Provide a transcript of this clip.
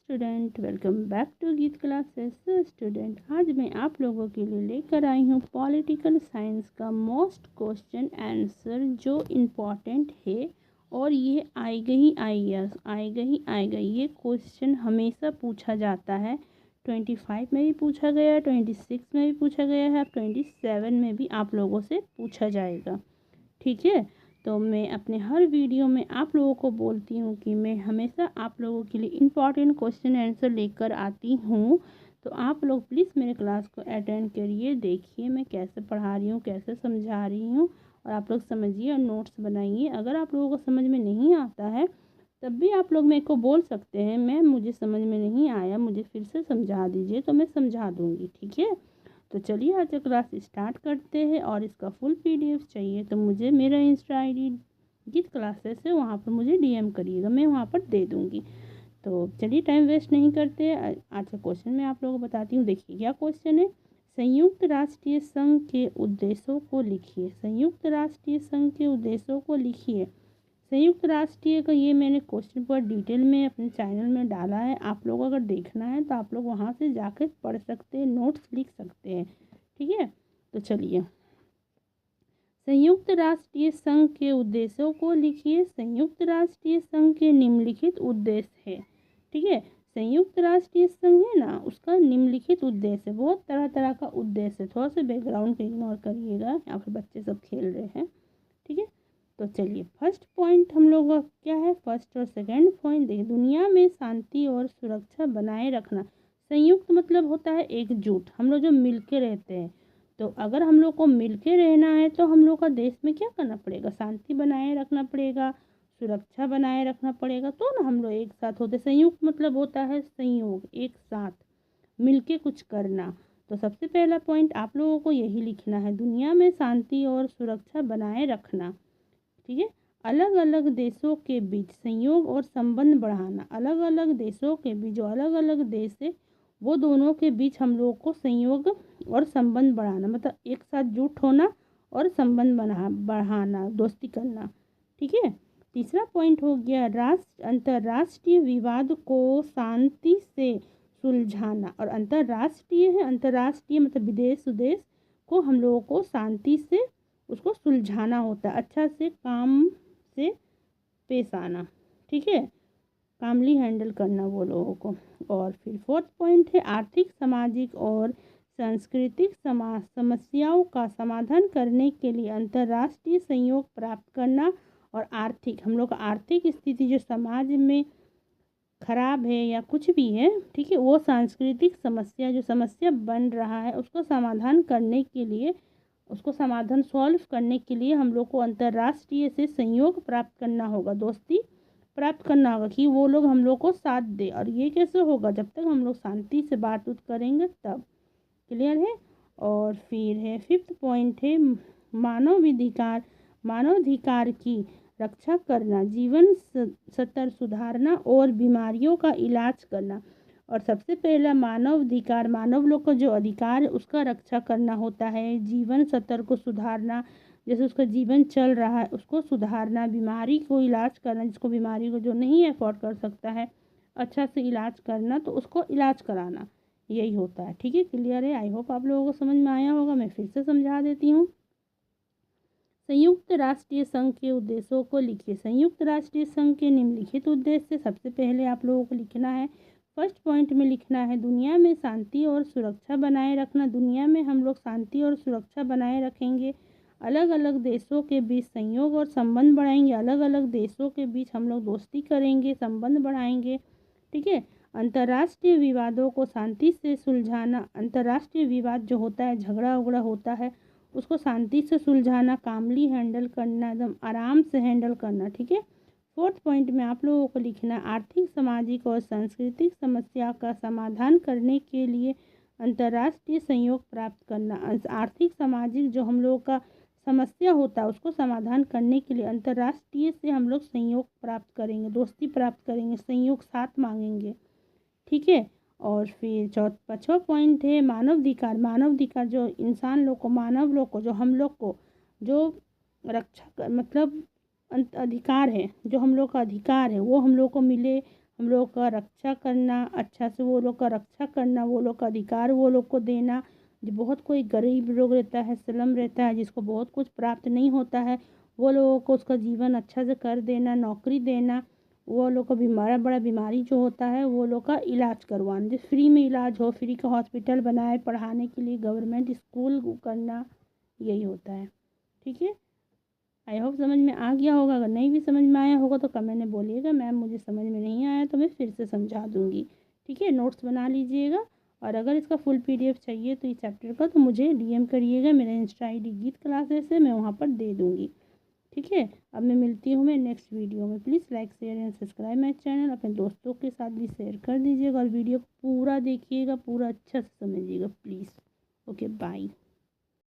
Student, welcome back to गीत classes. Student, आज मैं आप लोगों के लिए लेकर आई हूँ पॉलिटिकल साइंस का मोस्ट क्वेश्चन आंसर जो इम्पॉर्टेंट है और ये आएगा ही आएगा। ये क्वेश्चन हमेशा पूछा जाता है। 25 में भी पूछा गया, 26 में भी पूछा गया है, अब 27 में भी आप लोगों से पूछा जाएगा। ठीक है, तो मैं अपने हर वीडियो में आप लोगों को बोलती हूँ कि मैं हमेशा आप लोगों के लिए इम्पॉर्टेंट क्वेश्चन आंसर लेकर आती हूँ। तो आप लोग प्लीज़ मेरे क्लास को अटेंड करिए, देखिए मैं कैसे पढ़ा रही हूँ, कैसे समझा रही हूँ, और आप लोग समझिए और नोट्स बनाइए। अगर आप लोगों को समझ में नहीं आता है तब भी आप लोग मेरे को बोल सकते हैं, मैम मुझे समझ में नहीं आया, मुझे फिर से समझा दीजिए, तो मैं समझा दूँगी। ठीक है, तो चलिए आज क्लास स्टार्ट करते हैं। और इसका फुल पीडीएफ चाहिए तो मुझे मेरा इंस्टा आईडी गीत क्लासेस है, वहाँ पर मुझे डीएम करिएगा, मैं वहाँ पर दे दूँगी। तो चलिए टाइम वेस्ट नहीं करते, आज का क्वेश्चन मैं आप लोगों को बताती हूँ। देखिए क्या क्वेश्चन है। संयुक्त राष्ट्रीय संघ के उद्देश्यों को लिखिए। संयुक्त राष्ट्रीय संघ के उद्देश्यों को लिखिए। संयुक्त राष्ट्रीय का ये मैंने क्वेश्चन पर डिटेल में अपने चैनल में डाला है। आप लोग अगर देखना है तो आप लोग वहाँ से जाकर पढ़ सकते हैं, नोट्स लिख सकते हैं। ठीक है, तो चलिए संयुक्त राष्ट्रीय संघ के उद्देश्यों को लिखिए। संयुक्त राष्ट्रीय संघ के निम्नलिखित उद्देश्य है। ठीक है, संयुक्त राष्ट्रीय संघ है ना, उसका निम्नलिखित उद्देश्य, बहुत तरह तरह का उद्देश्य है। थोड़ा सा बैकग्राउंड को इग्नोर करिएगा, यहाँ पर बच्चे सब खेल रहे हैं। ठीक है, तो चलिए फर्स्ट पॉइंट हम लोग का क्या है। फर्स्ट और सेकंड पॉइंट देखिए, दुनिया में शांति और सुरक्षा बनाए रखना। संयुक्त मतलब होता है एकजुट, हम लोग जो मिल के रहते हैं। तो अगर हम लोग को मिल के रहना है तो हम लोग का देश में क्या करना पड़ेगा, शांति बनाए रखना पड़ेगा, सुरक्षा बनाए रखना पड़ेगा, तो ना हम लोग एक साथ होते। संयुक्त मतलब होता है संयोग, एक साथ मिल के कुछ करना। तो सबसे पहला पॉइंट आप लोगों को यही लिखना है, दुनिया में शांति और सुरक्षा बनाए रखना। ठीक है, अलग अलग देशों के बीच संयोग और संबंध बढ़ाना। अलग अलग देशों के बीच, जो अलग अलग देश है वो दोनों के बीच हम लोग को संयोग और संबंध बढ़ाना, मतलब एक साथ जुट होना और संबंध बढ़ाना, दोस्ती करना। ठीक है, तीसरा पॉइंट हो गया अंतर्राष्ट्रीय विवाद को शांति से सुलझाना। और अंतर्राष्ट्रीय है, अंतर्राष्ट्रीय मतलब विदेश उदेश को हम लोगों को शांति से उसको सुलझाना होता है, अच्छा से काम से पेश आना। ठीक है, कामली हैंडल करना वो लोगों को। और फिर फोर्थ पॉइंट है आर्थिक, सामाजिक और सांस्कृतिक समस्याओं का समाधान करने के लिए अंतर्राष्ट्रीय सहयोग प्राप्त करना। और आर्थिक, हम लोग का आर्थिक स्थिति जो समाज में खराब है या कुछ भी है, ठीक है, वो सांस्कृतिक समस्या जो समस्या बन रहा है उसको समाधान करने के लिए, उसको समाधान सॉल्व करने के लिए हम लोग को अंतर्राष्ट्रीय से सहयोग प्राप्त करना होगा, दोस्ती प्राप्त करना होगा कि वो लोग हम लोग को साथ दे। और ये कैसे होगा, जब तक हम लोग शांति से बात उत करेंगे तब। क्लियर है। और फिर है फिफ्थ पॉइंट है मानवाधिकार, मानवाधिकार की रक्षा करना, जीवन स्तर सुधारना और बीमारियों का इलाज करना। और सबसे पहला मानवाधिकार, मानव लोग का जो अधिकार है उसका रक्षा करना होता है, जीवन स्तर को सुधारना, जैसे उसका जीवन चल रहा है उसको सुधारना, बीमारी को इलाज करना, जिसको बीमारी को जो नहीं अफोर्ड कर सकता है अच्छा से इलाज करना तो उसको इलाज कराना, यही होता है। ठीक है, क्लियर है। आई होप आप लोगों को समझ में आया होगा, मैं फिर से समझा देती हूँ। संयुक्त राष्ट्रीय संघ के उद्देश्यों को लिखिए। संयुक्त राष्ट्रीय संघ के निम्नलिखित उद्देश्य सबसे पहले आप लोगों को लिखना है, फर्स्ट पॉइंट में लिखना है दुनिया में शांति और सुरक्षा बनाए रखना। दुनिया में हम लोग शांति और सुरक्षा बनाए रखेंगे, अलग अलग देशों के बीच संयोग और संबंध बढ़ाएंगे, अलग अलग देशों के बीच हम लोग दोस्ती करेंगे, संबंध बढ़ाएंगे। ठीक है, अंतर्राष्ट्रीय विवादों को शांति से सुलझाना। अंतर्राष्ट्रीय विवाद जो होता है, झगड़ा उगड़ा होता है, उसको शांति से सुलझाना, कामली हैंडल करना, एकदम आराम से हैंडल करना। ठीक है, फोर्थ पॉइंट में आप लोगों को लिखना आर्थिक, सामाजिक और सांस्कृतिक समस्या का समाधान करने के लिए अंतर्राष्ट्रीय सहयोग प्राप्त करना। आर्थिक सामाजिक जो हम लोगों का समस्या होता है उसको समाधान करने के लिए अंतर्राष्ट्रीय से हम लोग सहयोग प्राप्त करेंगे, दोस्ती प्राप्त करेंगे, सहयोग साथ मांगेंगे। ठीक है, और फिर पाँचवा पॉइंट है मानवाधिकार। मानवाधिकार जो इंसान लोग को, मानव लोग को, जो हम लोग को जो रक्षा मतलब अधिकार है, जो हम लोग का अधिकार है वो हम लोग को मिले, हम लोग का रक्षा करना, अच्छा से वो लोग का रक्षा करना, वो लोग का अधिकार वो लोग को देना। जो बहुत कोई गरीब लोग रहता है, स्लम रहता है, जिसको बहुत कुछ प्राप्त नहीं होता है, वो लोगों को उसका जीवन अच्छा से कर देना, नौकरी देना। वो लोग का बड़ा बीमारी जो होता है वो लोग का इलाज करवाना, जो फ्री में इलाज हो, फ्री का हॉस्पिटल बनाए, पढ़ाने के लिए गवर्नमेंट स्कूल करना, यही होता है। ठीक है, आई होप समझ में आ गया होगा। अगर नहीं भी समझ में आया होगा तो कमेंट में बोलिएगा, मैम मुझे समझ में नहीं आया, तो मैं फिर से समझा दूँगी। ठीक है, नोट्स बना लीजिएगा। और अगर इसका फुल पीडीएफ चाहिए तो इस चैप्टर का, तो मुझे डीएम करिएगा, मेरा इंस्टा आईडी गीत क्लासेस है, मैं वहाँ पर दे दूँगी। ठीक है, अब मैं मिलती हूँ मैं नेक्स्ट वीडियो में। Please like share and subscribe my channel. अपने दोस्तों के साथ भी शेयर कर दीजिएगा और वीडियो को पूरा देखिएगा, पूरा अच्छा से समझिएगा प्लीज़। Okay, bye.